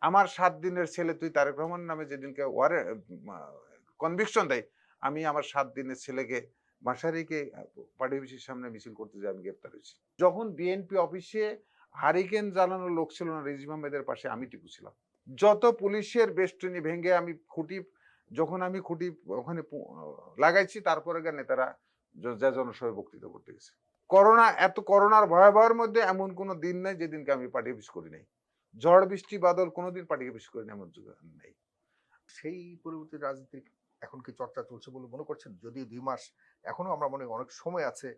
আমার ৭ দিনের ছেলে তুই তারেক রহমান নামে যেদিনকে কনভিকশন দেয়, আমি আমার ৭ দিনের ছেলেকে বাসায় রেখে পার্টি অফিসের সামনে মিছিল করতে যেয়ে আমি গ্রেপ্তার হয়েছি। যখন বিএনপি অফিসে হারিকেন জ্বালানোর লোক ছিল না রিজভী আহমেদের পাশে, আমি টিকু ছিলাম। যত পুলিশের বেস্টনী ভেঙে আমি খুঁটি, যখন আমি খুঁটি ওখানে লাগাইছি, তারপরে নেতারা যে জনসভায় বক্তৃতা করতে গেছে। করোনার ভয়াবহের মধ্যে এমন কোনো দিন নাই যেদিনকে আমি পার্টি অফিস করি নাই। ঝড় বৃষ্টি বাদল কোনোদিন পার্টি অফিস করি না, এমন যুগ নেই। সেই পরিবর্তী রাজনীতির এখন কি চর্চা চলছে বলে মনে করছেন? যদিও ২ মাস এখনো আমরা মনে করি অনেক সময় আছে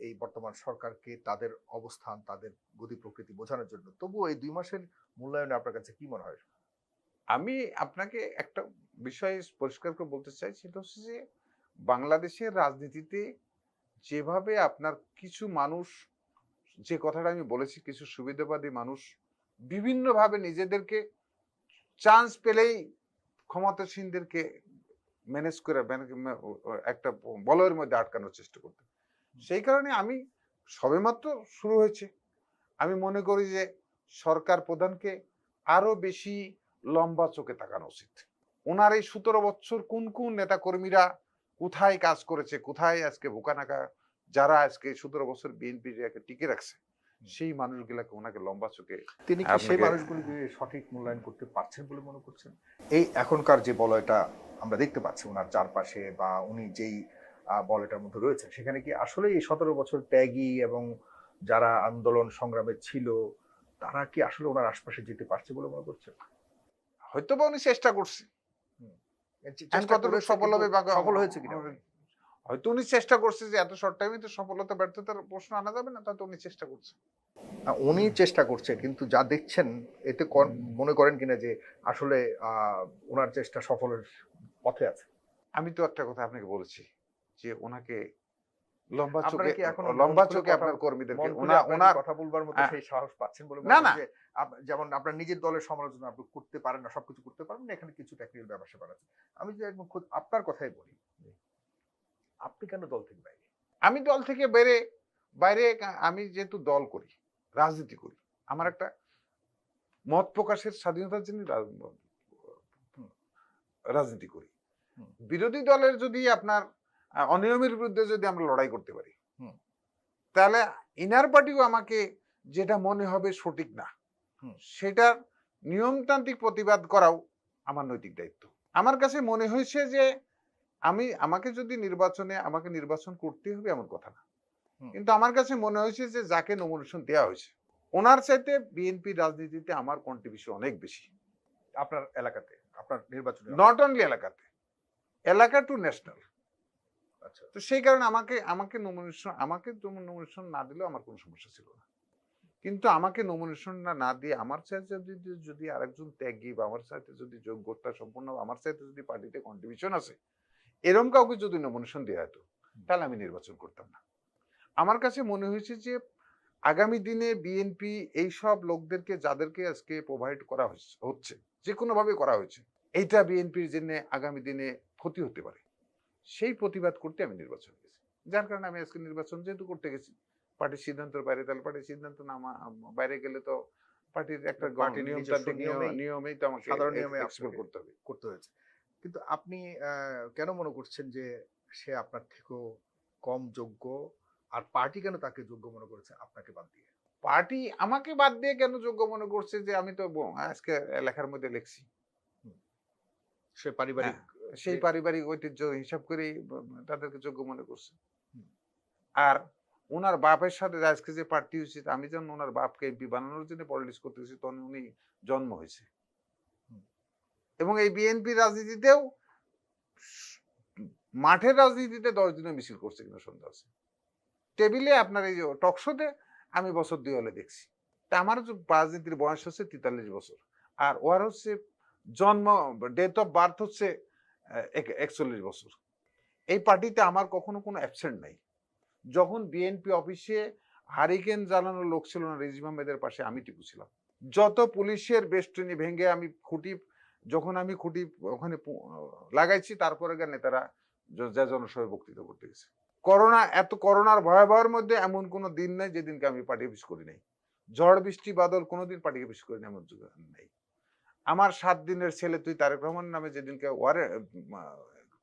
এই বর্তমান সরকারকে তাদের অবস্থান, তাদের গতি প্রকৃতি বোঝানোর জন্য। তবুও এই ২ মাসের মূল্যায়নে আপনার কাছে কি মনে হয়? আমি আপনাকে একটা বিষয় পরিষ্কার করে বলতে চাই, সেটা হচ্ছে যে বাংলাদেশের রাজনীতিতে যেভাবে আপনার কিছু মানুষ, যে কথাটা আমি বলেছি, কিছু সুবিধাবাদী মানুষ বিভিন্নভাবে নিজেদেরকে চান্স পেলেই ক্ষমতাসীনদেরকে ম্যানেজ করে একটা বলয়ের মধ্যে আটকানোর চেষ্টা করতে, সেই কারণে আমি সবেমাত্র শুরু হয়েছে, আমি মনে করি যে সরকার প্রধানকে আরো বেশি লম্বা চোখে তাকানো উচিত। ওনার এই ১৭ বছর কোন কোন নেতা কর্মীরা কোথায় কাজ করেছে, কোথায় আজকে বোকানাকা, যারা আজকে ১৭ বছর বিএনপি টিকে রাখছে, সেই মানুষগুলাকে ওনাকে লম্বা চোখে তিনি কি সেই আপনাকে মানুষগুলিকে সঠিক মূল্যায়ন করতে পারছেন বলে মনে করছেন? এই এখনকার যে বলয়টা আমরা দেখতে পাচ্ছি উনার চারপাশে বা উনি যেই বলয়টার মধ্যে রয়েছেন, সেখানে কি আসলেই এই ১৭ বছর ত্যাগী এবং যারা আন্দোলন সংগ্রামে ছিল, তারা কি আসলে উনার আশপাশে যেতে পারছে বলে মনে করছেন? হয়তো বা উনি চেষ্টা করছে, হুম। চেষ্টা কতটুকু করেছে সফল কিন্তু হবে বা সফল হয়েছে কিনা উনি? হয়তো উনি চেষ্টা করছে, যে এত শর্ট টাইমে তো সফলতা ব্যর্থতার প্রশ্ন আনা যাবে না, তা তো উনি চেষ্টা করছে। উনি চেষ্টা করছে কিন্তু যা দেখছেন এতে মনে করেন কিনা যে আসলে উনার চেষ্টা সফলের পথে আছে? আমি তো একটা কথা আপনাকে বলেছি, যে ওনাকে লম্বা আপনারা চোখে, কি এখনো লম্বা চোখে আপনার কর্মীদেরকে আপনারা কি ওনার কথা বলবার মতো সেই সাহস পাচ্ছেন বলে না মনে না করেন যে যেমন আপনার নিজের দলের সমালোচনা আপনি করতে পারেন না, সবকিছু করতে পারবেন না, এখানে কিছু টেকনিক্যাল ব্যাপার স্যাপার আছে। আমি যদি একদম খুদ আপনার কথাই বলি, আপনি কেন দল থেকে বাইরে? আমি দল থেকে বাইরে আমি যেহেতু দল করি, রাজনীতি করি, আমার একটা মত প্রকাশের স্বাধীনতার জন্য হুম, রাজনীতি করি। হুম, বিরোধী দলের যদি আপনার অনিয়মের বিরুদ্ধে যদি আমরা লড়াই করতে পারি, হুম, তাহলে ইনার পার্টিও আমাকে যেটা মনে হবে সঠিক না, হুম, সেটার নিয়মতান্ত্রিক প্রতিবাদ করাও আমার নৈতিক দায়িত্ব। আমার কাছে মনে হয়েছে যে আমাকে নির্বাচন করতে হবে এমন কথা না, হুম। কিন্তু আমার কাছে মনে হয়েছে যে যাকে নমিনেশন দেওয়া হয়েছে, ওনার চাইতে বিএনপি রাজনীতিতে আমার কন্ট্রিবিউশন অনেক বেশি। আপনার এলাকাতে, আপনার নির্বাচনী নট অঞ্চলে। অনলি এলাকাতে, এলাকা টু ন্যাশনাল। আচ্ছা। তো সেই কারণে আমাকে নমিনেশন না দিলেও আমার কোনো সমস্যা ছিল না, কিন্তু আমাকে নমিনেশন না দিয়ে আমার চাইতে যদি আরেকজন ত্যাগী বা আমার চাইতে যদি যোগ্যতা সম্পন্ন, আমার চাইতে যদি পার্টিতে কন্ট্রিবিউশন আছে, এরকম কাউকে যদি নমিনেশন দেওয়া হতো, তাহলে আমি নির্বাচন করতাম না। আমার কাছে মনে হয়েছে যে আগামী দিনে বিএনপি এইসব লোকদেরকে, যাদেরকে আজকে প্রোভাইড করা হচ্ছে, যে কোনো ভাবে করা হয়েছে, এইটা বিএনপির জন্য আগামী দিনে ক্ষতি হতে পারে, সেই প্রতিবাদ করতে আমি নির্বাচন গেছি। যার কারণে আমি আজকে নির্বাচন যেহেতু করতে গেছি, পার্টির সিদ্ধান্তের বাইরে, তাহলে পার্টির সিদ্ধান্ত না বাইরে গেলে তো পার্টির একটা পার্টির নিজস্ব নিয়মতান্ত্রিক নিয়মেই, নিয়মেই তো আমাকে সাধারণ নিয়মে এক্সপ্লোর আপনাকে করতে হবে। করতে হয়েছে। কিন্তু আপনি কেন মনে করছেন যে সে আপনার থেকেও কম যোগ্য? আর পার্টি কেন তাকে যোগ্য মনে করেছে আপনাকে বাদ দিয়ে? পার্টি আমাকে বাদ দিয়ে কেন যোগ্য মনে করছে, যে আমি তো আজকে লেখার মধ্যে লিখছি, হুম। সে হ্যাঁ, পারিবারিক সেই যে পারিবারিক ঐতিহ্য হিসাব করেই তাদেরকে যোগ্য মনে করছে। হুম, আর উনার বাপের সাথে আজকে যে পার্টি হয়েছে, আমি যখন ওনার বাপকে এমপি বানানোর জন্য পলিটিক্স করতে গেছি, তখন উনি জন্ম হয়েছে। হুম, এবং এই বিএনপি রাজনীতিতেও মাঠের রাজনীতিতে ১০ দিনে মিছিল করছে কিনা সন্দেহ আছে। টেবিলে আপনার এই যে টকশোতে আমি বছর ২ হলে দেখছি। তা আমার রাজনীতির বয়স হচ্ছে ৪৩ বছর। আর ওর হচ্ছে জন্ম, ডেট অফ বার্থ হচ্ছে ৪১ বছর। এই পার্টিতে আমার কখনো কোনো অ্যাবসেন্ট নাই। যখন বিএনপি অফিসে হারিকেন জ্বালানোর লোক ছিল না রিজভী আহমেদের পাশে, আমি টিকু ছিলাম। যত পুলিশের বেস্টনী ভেঙে আমি যখন আমি খুঁটি ওখানে লাগাইছি, তারপরে নেতারা যে জনসভায় বক্তৃতা করতে গেছে। করোনার ভয়াবহের মধ্যে এমন কোনো দিন নাই যেদিনকে আমি পার্টি অফিস করি নাই। ঝড় বৃষ্টি বাদল কোনোদিন পার্টি অফিস করি না, এমন যুগ নেই। আমার 7 দিনের ছেলে তুই তারেক রহমান নামে যেদিনকে ওয়ারে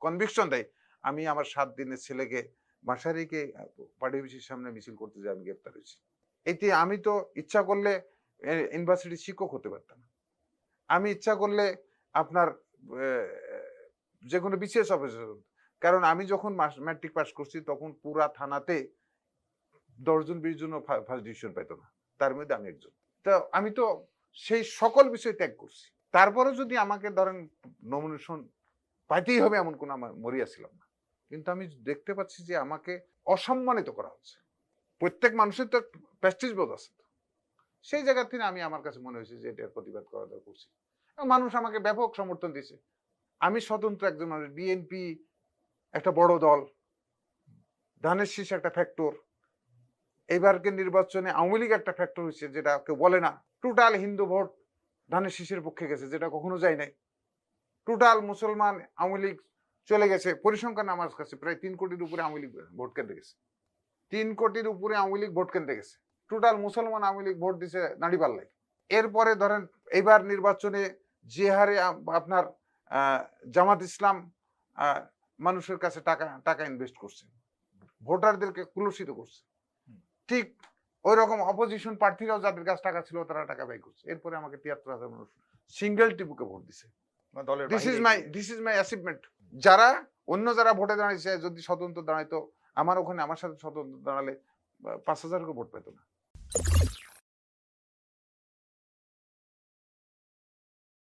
কনভিকশন দেয়, আমি আমার 7 দিনের ছেলেকে বাসায় রেখে পার্টি অফিসের সামনে মিছিল করতে যাই, আমি গ্রেপ্তার হয়েছি। এতে আমি তো ইচ্ছা করলে ইউনিভার্সিটির শিক্ষক হতে পারতাম। আমি ইচ্ছা করলে আপনার যে কোনো বিসিএস অফিসার, কারণ আমি যখন ম্যাট্রিক পাস করছি তখন পুরা থানাতে 10 জন 20 জন ফার্স্ট ডিভিশন পেত না, তার মধ্যে আমি একজন। তো আমি তো সেই সকল বিষয় ত্যাগ করছি, তারপরে যদি আমাকে ধরেন নমিনেশন পাইতেই হবে এমন কোন আমার মরিয়া ছিলাম না। কিন্তু আমি দেখতে পাচ্ছি যে আমাকে অসম্মানিত করা হচ্ছে। প্রত্যেক মানুষের তো প্রেস্টিজ বোধ আছে, সেই জায়গা থেকে আমি, আমার কাছে মনে হয়েছে যে এটার প্রতিবাদ করা দরকার করছি। মানুষ আমাকে ব্যাপক সমর্থন দিয়েছে। আমি স্বতন্ত্র একজন মানুষ, বিএনপি একটা বড় দল, ধানের শীষ একটা ফ্যাক্টর, এবারকে নির্বাচনে আওয়ামী লীগ একটা ফ্যাক্টর হয়েছে, যেটা কেউ বলে না। টোটাল হিন্দু ভোট ধানের শীষের পক্ষে গেছে, যেটা কখনো যায় নাই। টোটাল মুসলমান আওয়ামী লীগ চলে গেছে। পরিসংখ্যান আমার কাছে প্রায় 3 কোটির উপরে আওয়ামী লীগ ভোট কেন্দ্রে গেছে। 3 কোটির উপরে আওয়ামী লীগ ভোট কেন্দ্রে গেছে। টোটাল মুসলমান আওয়ামী লীগ ভোট দিছে নাড়িপাল্লায়। এরপরে ধরেন এবার নির্বাচনে যে হারে আপনার জামাত ইসলাম মানুষের কাছে টাকা ইনভেস্ট করছে, ভোটারদেরকে কুলুষিত করছে, ঠিক ওই রকম অপোজিশন প্রার্থীরাও যাদের কাছে টাকা ছিল তারা টাকা ব্যয় করছে। এরপরে আমাকে 73,000 মানুষ সিঙ্গেল টিপুকে ভোট দিছে। দলের দিস ইজ মাই অ্যাচিভমেন্ট। যারা অন্য যারা ভোটে দাঁড়িয়েছে, যদি স্বতন্ত্র দাঁড়াইতো, আমার ওখানে আমার সাথে স্বতন্ত্র দাঁড়ালে 5,000 ভোট পেত না।